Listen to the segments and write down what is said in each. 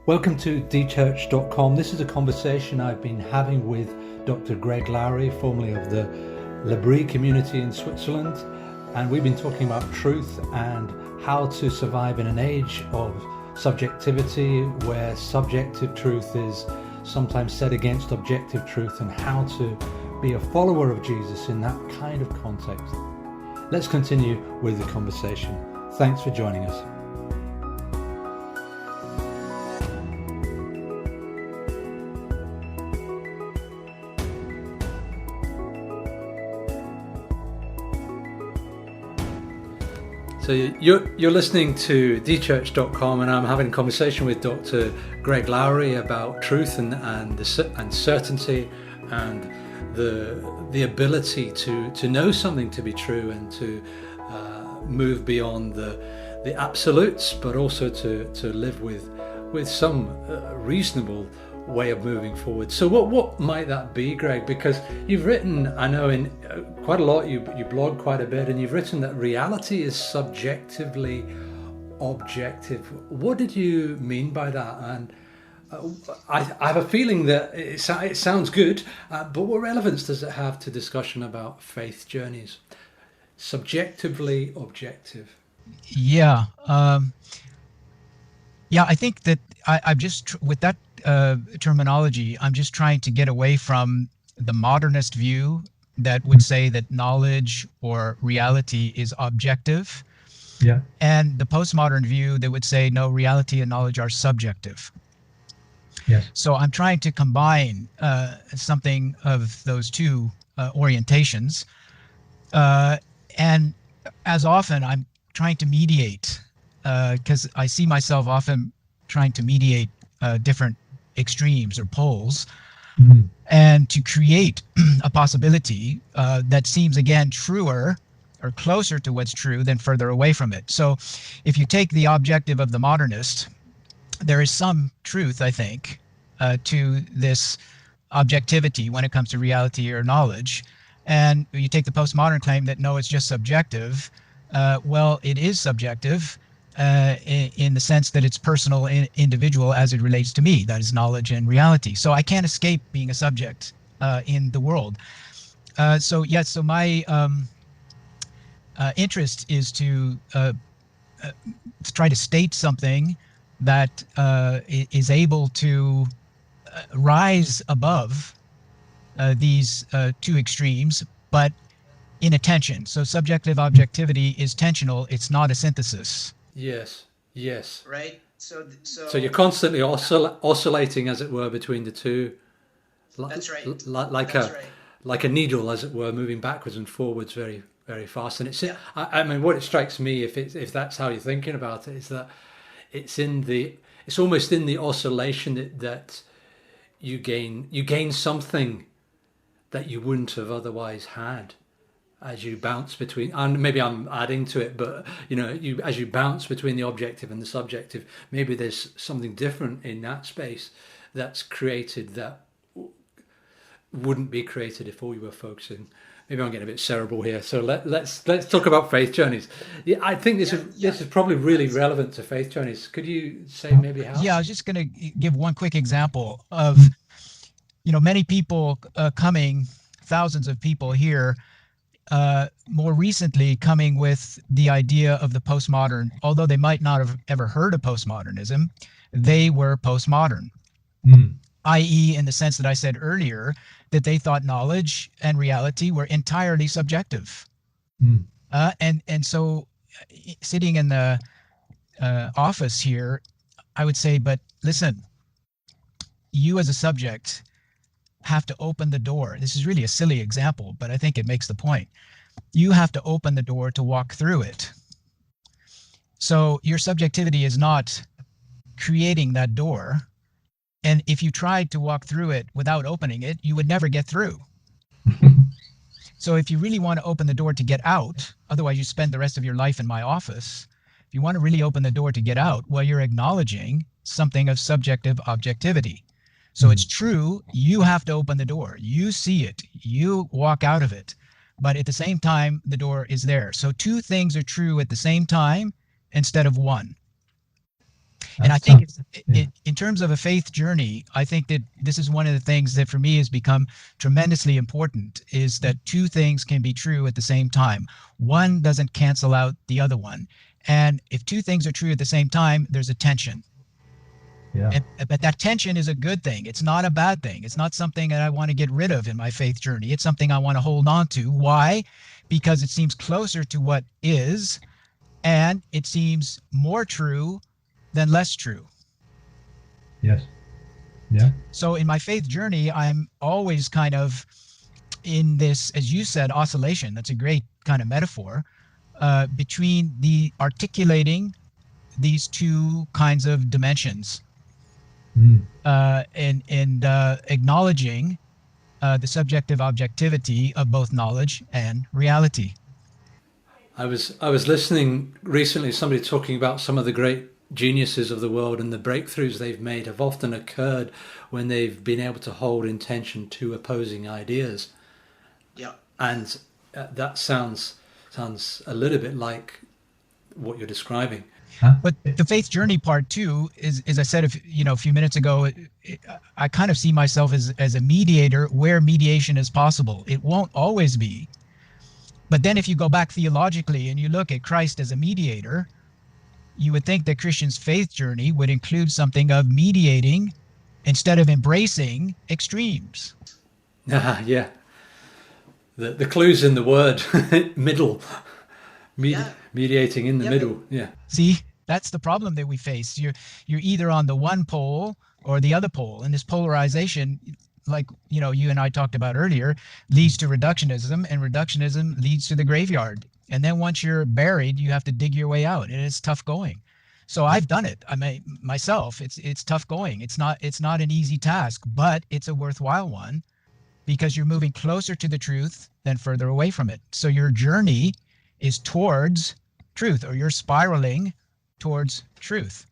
Welcome to Dchurched.com. This is a conversation I've been having with Dr. Greg Laughery, formerly of the L'Abri community in Switzerland. And we've been talking about truth and how to survive in an age of subjectivity, where subjective truth is sometimes set against objective truth, and how to be a follower of Jesus in that kind of context. Let's continue with the conversation. Thanks for joining us. So you're listening to Dchurched.com, and I'm having a conversation with Dr. Greg Laughery about truth and certainty and the ability to know something to be true and to move beyond the absolutes, but also to live with some reasonable way of moving forward. So what might that be, Greg? Because you've written, I know, in quite a lot, you blog quite a bit, and you've written that reality is subjectively objective. What did you mean by that? And I have a feeling that it sounds good, but what relevance does it have to discussion about faith journeys? Subjectively objective. Yeah. I think that I've just, with that terminology, I'm just trying to get away from the modernist view that would say that knowledge or reality is objective. Yeah. And the postmodern view that would say, no, reality and knowledge are subjective. Yes. So I'm trying to combine something of those two orientations. And as often, I'm trying to mediate, because I see myself often trying to mediate different extremes or poles, and to create a possibility that seems, again, truer or closer to what's true than further away from it. So if you take the objective of the modernist, there is some truth, I think, to this objectivity when it comes to reality or knowledge. And you take the postmodern claim that, no, it's just subjective. Well, it is subjective in the sense that it's personal, individual as it relates to me. That is knowledge and reality. So I can't escape being a subject in the world. So my interest is to try to state something that is able to rise above these two extremes, but in a tension. So subjective objectivity is tensional. It's not a synthesis. Yes. Right. So you're constantly oscillating, as it were, between the two. That's right. Like a needle, as it were, moving backwards and forwards very, very fast. And it's, I mean, what it strikes me, if that's how you're thinking about it, is that it's almost in the oscillation that you gain something that you wouldn't have otherwise had. As you bounce between, and maybe I'm adding to it, but as you bounce between the objective and the subjective, maybe there's something different in that space that's created that wouldn't be created if all you were focusing. Maybe I'm getting a bit cerebral here. So let's talk about faith journeys. Yeah, I think this is probably really relevant to faith journeys. Could you say maybe how? Yeah, I was just going to give one quick example of many people coming, thousands of people here. More recently coming with the idea of the postmodern, although they might not have ever heard of postmodernism, they were postmodern, i.e. in the sense that I said earlier, that they thought knowledge and reality were entirely subjective. And so sitting in the office here, I would say, but listen, you as a subject have to open the door. This is really a silly example, but I think it makes the point. You have to open the door to walk through it. So your subjectivity is not creating that door. And if you tried to walk through it without opening it, you would never get through. So if you really want to open the door to get out, otherwise you spend the rest of your life in my office. If you want to really open the door to get out, well, you're acknowledging something of subjective objectivity. So it's true, you have to open the door. You see it, you walk out of it. But at the same time, the door is there. So two things are true at the same time instead of one. And I think in terms of a faith journey, I think that this is one of the things that for me has become tremendously important, is that two things can be true at the same time. One doesn't cancel out the other one. And if two things are true at the same time, there's a tension. Yeah. But that tension is a good thing. It's not a bad thing. It's not something that I want to get rid of in my faith journey. It's something I want to hold on to. Why? Because it seems closer to what is, and it seems more true than less true. Yes. Yeah. So in my faith journey, I'm always kind of in this, as you said, oscillation. That's a great kind of metaphor, between the articulating these two kinds of dimensions, and acknowledging the subjective objectivity of both knowledge and reality. I was listening recently to somebody talking about some of the great geniuses of the world, and the breakthroughs they've made have often occurred when they've been able to hold in tension two opposing ideas. Yeah. And that sounds a little bit like what you're describing. But the faith journey part too is, as I said a few minutes ago, I kind of see myself as a mediator where mediation is possible. It won't always be. But then if you go back theologically and you look at Christ as a mediator, you would think that Christian's faith journey would include something of mediating instead of embracing extremes. Yeah. The clue's in the word middle. Mediating in the middle. Yeah. See, that's the problem that we face. You're either on the one pole or the other pole, and this polarization, like you and I talked about earlier, leads to reductionism, and reductionism leads to the graveyard. And then once you're buried, you have to dig your way out, and it's tough going. So I've done it. I mean, myself, it's tough going. It's not an easy task, but it's a worthwhile one, because you're moving closer to the truth than further away from it. So your journey is towards truth, or you're spiraling towards truth.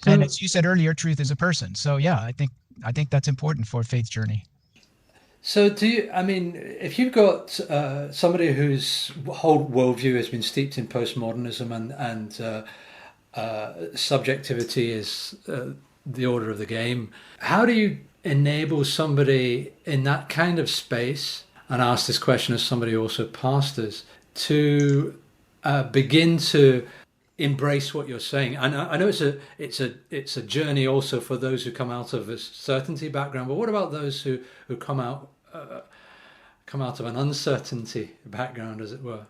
So, and as you said earlier, truth is a person. So yeah, I think that's important for a faith journey. So if you've got somebody whose whole worldview has been steeped in postmodernism and subjectivity is the order of the game, how do you enable somebody in that kind of space, and I ask this question as somebody who also pastors, to begin to embrace what you're saying? I know it's a journey also for those who come out of a certainty background, but what about those who come out of an uncertainty background, as it were?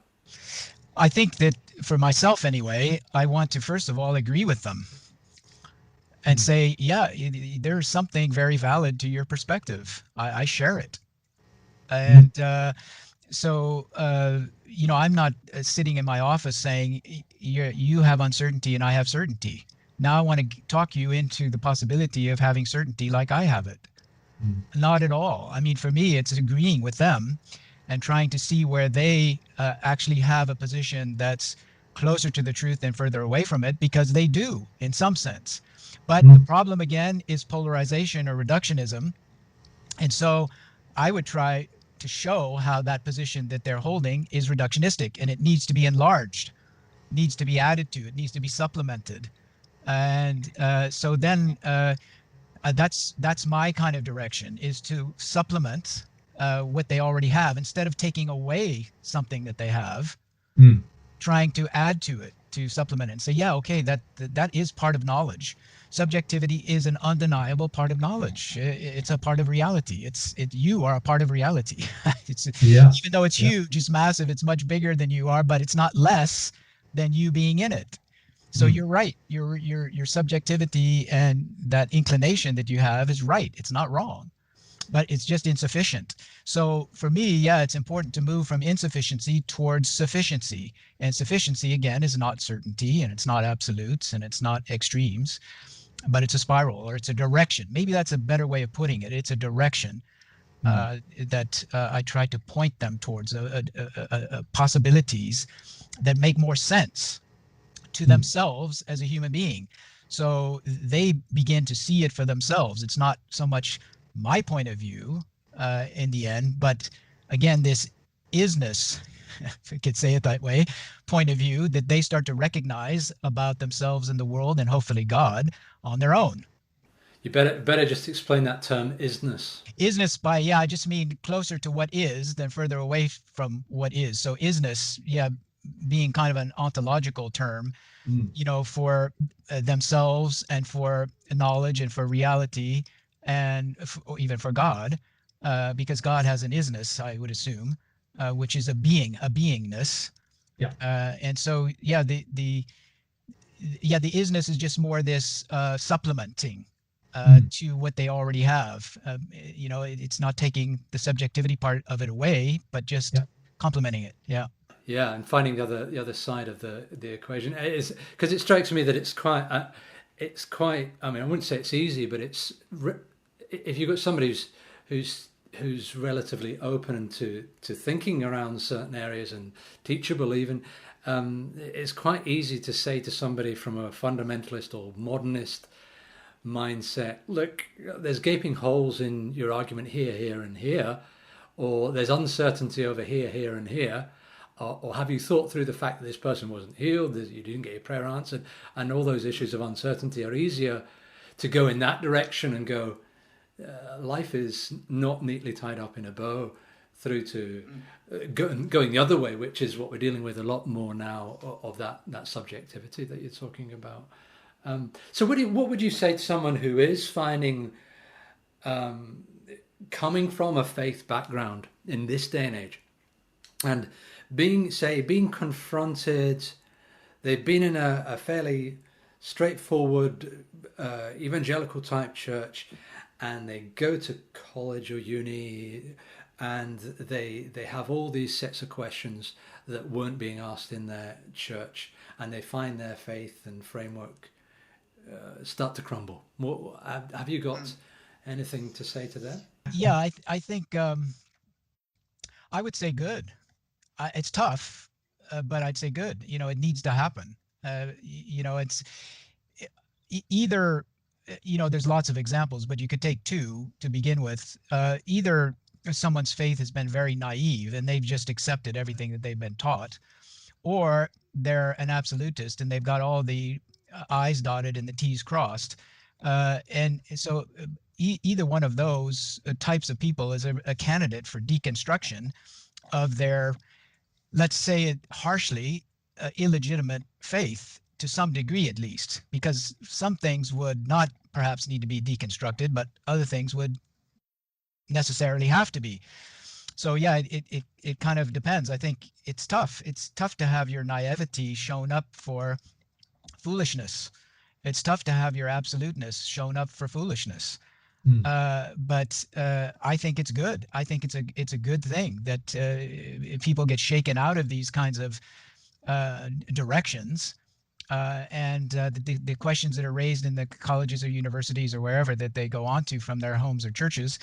I think that for myself anyway, I want to first of all agree with them and say, yeah, there's something very valid to your perspective. I share it. And so I'm not sitting in my office saying you have uncertainty and I have certainty. Now I want to talk you into the possibility of having certainty like I have it. Not at all. I mean, for me, it's agreeing with them and trying to see where they actually have a position that's closer to the truth and further away from it, because they do in some sense. But the problem again is polarization or reductionism. And so I would try to show how that position that they're holding is reductionistic, and it needs to be enlarged, needs to be added to, it needs to be supplemented. And so then that's my kind of direction, is to supplement what they already have instead of taking away something that they have, trying to add to it, to supplement it and say, yeah, okay, that is part of knowledge. Subjectivity is an undeniable part of knowledge. It's a part of reality. You are a part of reality. Even though it's huge, it's massive, it's much bigger than you are, but it's not less than you being in it. So you're right. Your subjectivity and that inclination that you have is right. It's not wrong, but it's just insufficient. So for me, yeah, it's important to move from insufficiency towards sufficiency. And sufficiency, again, is not certainty, and it's not absolutes, and it's not extremes, but it's a spiral, or it's a direction. Maybe that's a better way of putting it. It's a direction that I try to point them towards, possibilities that make more sense to themselves as a human being. So they begin to see it for themselves. It's not so much my point of view in the end, but again, this isness, if I could say it that way, point of view that they start to recognize about themselves and the world, and hopefully God, on their own. You better just explain that term, isness. Isness I just mean closer to what is than further away from what is. So isness, being kind of an ontological term, for themselves and for knowledge and for reality and even for God, because God has an isness, I would assume, which is a beingness. Yeah. And so, the isness is just more this supplementing to what they already have. It's not taking the subjectivity part of it away, but just complementing it. Yeah, and finding the other side of the equation is because it strikes me that it's quite. I mean, I wouldn't say it's easy, but it's if you've got somebody who's relatively open to thinking around certain areas and teachable even. It's quite easy to say to somebody from a fundamentalist or modernist mindset, look, there's gaping holes in your argument here, here, and here, or there's uncertainty over here, here, and here, or have you thought through the fact that this person wasn't healed, that you didn't get your prayer answered, and all those issues of uncertainty are easier to go in that direction and go, life is not neatly tied up in a bow, through to going the other way, which is what we're dealing with a lot more now of that subjectivity that you're talking about. So what would you say to someone who is finding, coming from a faith background in this day and age, and being confronted, they've been in a fairly straightforward evangelical type church, and they go to college or uni, and they have all these sets of questions that weren't being asked in their church, and they find their faith and framework start to crumble. Have you got anything to say to that? Yeah, I think I would say good. It's tough, but I'd say good. It needs to happen. It's either, there's lots of examples, but you could take two to begin with. Either someone's faith has been very naive and they've just accepted everything that they've been taught, or they're an absolutist and they've got all the I's dotted and the T's crossed. And so either one of those types of people is a candidate for deconstruction of their, let's say it harshly, illegitimate faith to some degree at least, because some things would not perhaps need to be deconstructed, but other things would necessarily have to be. So it kind of depends. I think it's tough. It's tough to have your naivety shown up for foolishness. It's tough to have your absoluteness shown up for foolishness. But I think it's good. I think it's a good thing that if people get shaken out of these kinds of directions, and the questions that are raised in the colleges or universities or wherever that they go on to from their homes or churches,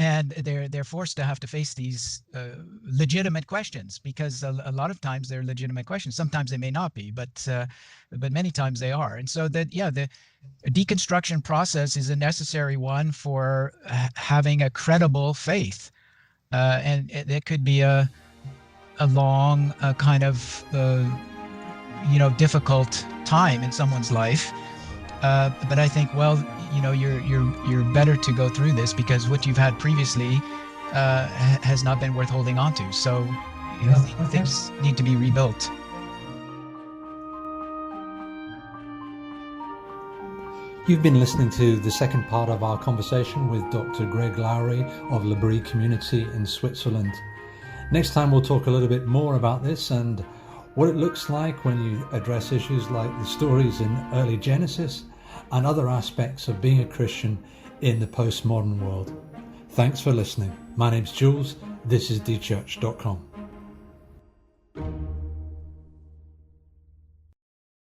and they're forced to have to face these legitimate questions, because a lot of times they're legitimate questions. Sometimes they may not be, but many times they are. And so the deconstruction process is a necessary one for having a credible faith, and it could be a long kind of difficult time in someone's life. But I think, you're better to go through this, because what you've had previously has not been worth holding on to. So things need to be rebuilt. You've been listening to the second part of our conversation with Dr. Greg Laughery of L'Abri Community in Switzerland. Next time we'll talk a little bit more about this and what it looks like when you address issues like the stories in early Genesis and other aspects of being a Christian in the postmodern world. Thanks for listening. My name's Jules. This is Dchurched.com.